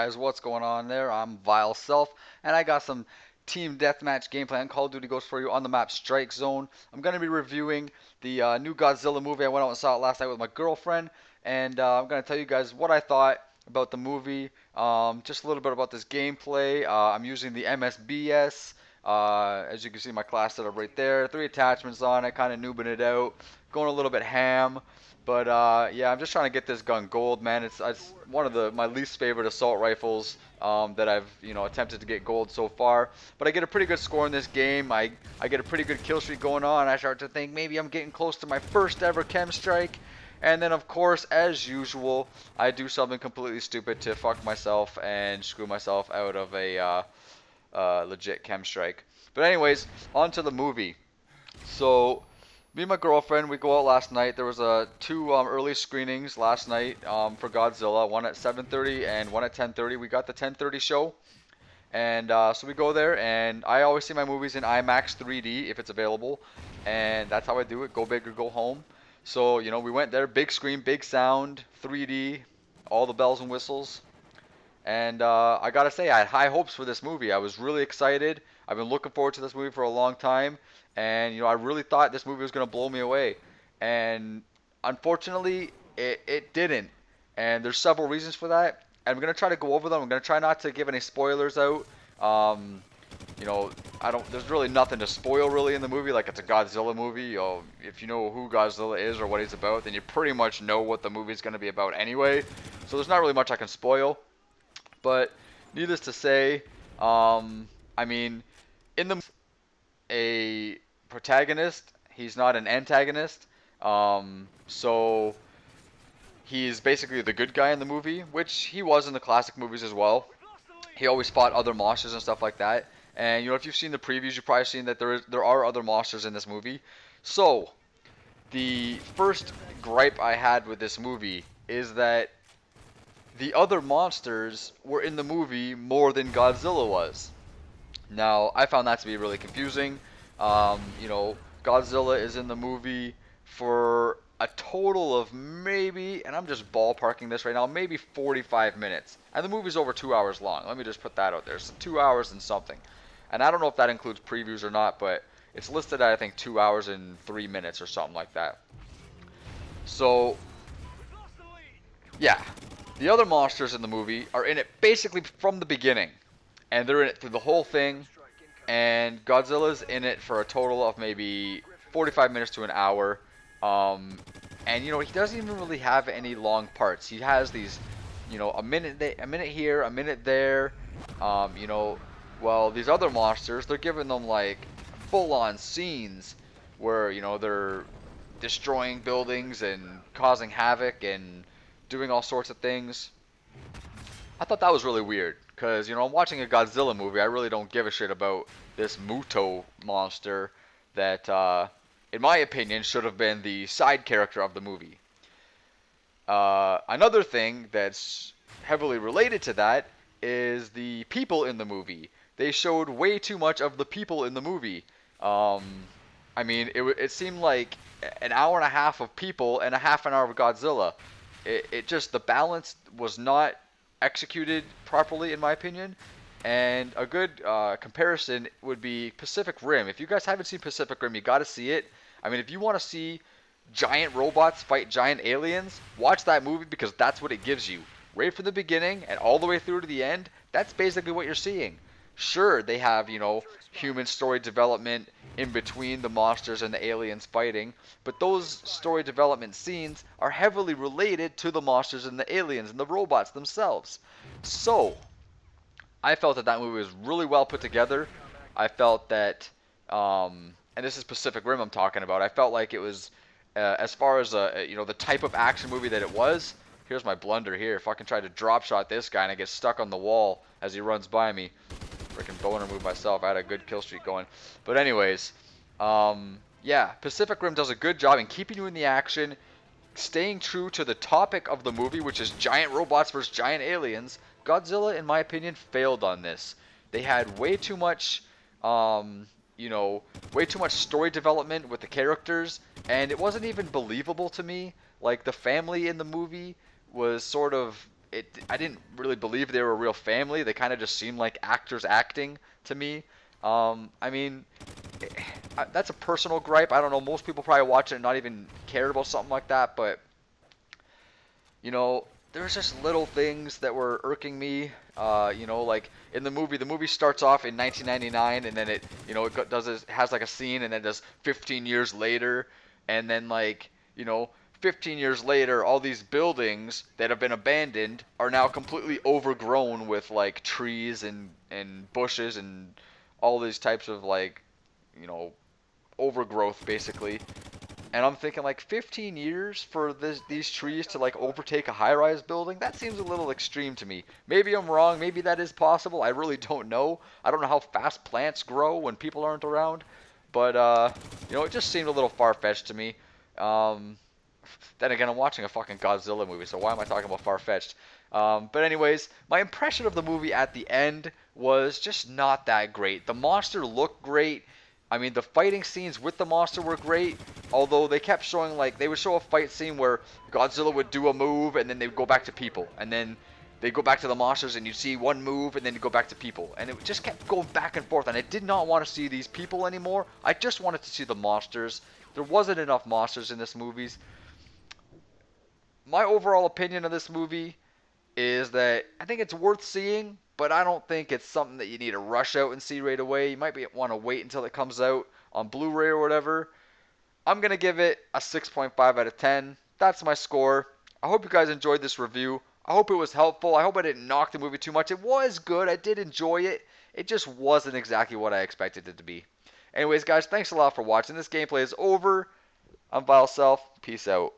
guys, what's going on there? I'm Vile Self, and I got some team deathmatch gameplay on Call of Duty Ghost for you on the map Strike Zone. I'm going to be reviewing the new Godzilla movie. I went out and saw it last night with my girlfriend, and I'm going to tell you guys what I thought about the movie, just a little bit about this gameplay. I'm using the MSBS. As you can see, my class setup right there. 3 attachments on it, kind of noobing it out, going a little bit ham. But yeah, I'm just trying to get this gun gold, man. It's one of my least favorite assault rifles that I've attempted to get gold so far. But I get a pretty good score in this game. I get a pretty good kill streak going on. I start to think maybe I'm getting close to my first ever chem strike. And then of course, as usual, I do something completely stupid to fuck myself and screw myself out of a legit chem strike. But anyways, on to the movie. So me and my girlfriend, we go out last night. There was two early screenings last night for Godzilla, one at 7:30 and one at 10:30. We got the 10:30 show, and so we go there. And I always see my movies in IMAX 3D if it's available, and that's how I do it. Go big or go home. So we went there, big screen, big sound, 3D, all the bells and whistles. And I gotta say, I had high hopes for this movie. I was really excited. I've been looking forward to this movie for a long time. And I really thought this movie was gonna blow me away. And unfortunately, it didn't. And there's several reasons for that. And I'm gonna try to go over them. I'm gonna try not to give any spoilers out. There's really nothing to spoil really in the movie. Like, it's a Godzilla movie. If you know who Godzilla is or what he's about, then you pretty much know what the movie's gonna be about anyway. So there's not really much I can spoil. But needless to say, I mean, in the a protagonist, he's not an antagonist. So he's basically the good guy in the movie, which he was in the classic movies as well. He always fought other monsters and stuff like that. And if you've seen the previews, you've probably seen that there are other monsters in this movie. So the first gripe I had with this movie is that the other monsters were in the movie more than Godzilla was. Now, I found that to be really confusing. Godzilla is in the movie for a total of maybe, and I'm just ballparking this right now, maybe 45 minutes. And the movie's over 2 hours long. Let me just put that out there. So 2 hours and something. And I don't know if that includes previews or not, but it's listed at, I think, 2 hours and 3 minutes or something like that. So, yeah. The other monsters in the movie are in it basically from the beginning. And they're in it through the whole thing. And Godzilla's in it for a total of maybe 45 minutes to an hour. And he doesn't even really have any long parts. He has these, a minute here, a minute there. Well, these other monsters, they're giving them like full-on scenes where they're destroying buildings and causing havoc and doing all sorts of things. I thought that was really weird. Because, I'm watching a Godzilla movie. I really don't give a shit about this Muto monster that, in my opinion, should have been the side character of the movie. Another thing that's heavily related to that is the people in the movie. They showed way too much of the people in the movie. I mean, it seemed like an hour and a half of people and a half an hour of Godzilla. It just, the balance was not executed properly in my opinion. And a good comparison would be Pacific Rim. If you guys haven't seen Pacific Rim, you gotta see it. I mean, if you want to see giant robots fight giant aliens, watch that movie, because that's what it gives you. Right from the beginning and all the way through to the end, that's basically what you're seeing. Sure, they have, human story development in between the monsters and the aliens fighting, but those story development scenes are heavily related to the monsters and the aliens and the robots themselves. So, I felt that movie was really well put together. I felt that, and this is Pacific Rim I'm talking about, I felt like it was, as far as, the type of action movie that it was. Here's my blunder here. If I can try to drop shot this guy and I get stuck on the wall as he runs by me. Freaking boner move myself. I had a good kill streak going. But anyways, yeah, Pacific Rim does a good job in keeping you in the action, staying true to the topic of the movie, which is giant robots versus giant aliens. Godzilla, in my opinion, failed on this. They had way too much, way too much story development with the characters, and it wasn't even believable to me. Like, the family in the movie was sort of, I didn't really believe they were a real family. They kind of just seemed like actors acting to me. I mean, that's a personal gripe. I don't know. Most people probably watch it and not even care about something like that. But there's just little things that were irking me. Like in the movie starts off in 1999, and then it has like a scene, and then it does 15 years later, and then 15 years later, all these buildings that have been abandoned are now completely overgrown with like trees and bushes and all these types of you know, overgrowth basically. And I'm thinking like 15 years for these trees to like overtake a high-rise building? That seems a little extreme to me. Maybe I'm wrong. Maybe that is possible. I really don't know. I don't know how fast plants grow when people aren't around. But it just seemed a little far-fetched to me. Um, then again, I'm watching a fucking Godzilla movie, so why am I talking about far-fetched? But anyways, my impression of the movie at the end was just not that great. The monster looked great. I mean, the fighting scenes with the monster were great, although they kept showing, they would show a fight scene where Godzilla would do a move, and then they would go back to people, and then they'd go back to the monsters, and you'd see one move, and then you'd go back to people, and it just kept going back and forth, and I did not want to see these people anymore. I just wanted to see the monsters. There wasn't enough monsters in this movie. My overall opinion of this movie is that I think it's worth seeing, but I don't think it's something that you need to rush out and see right away. You might want to wait until it comes out on Blu-ray or whatever. I'm going to give it a 6.5 out of 10. That's my score. I hope you guys enjoyed this review. I hope it was helpful. I hope I didn't knock the movie too much. It was good. I did enjoy it. It just wasn't exactly what I expected it to be. Anyways, guys, thanks a lot for watching. This gameplay is over. I'm Vile Self. Peace out.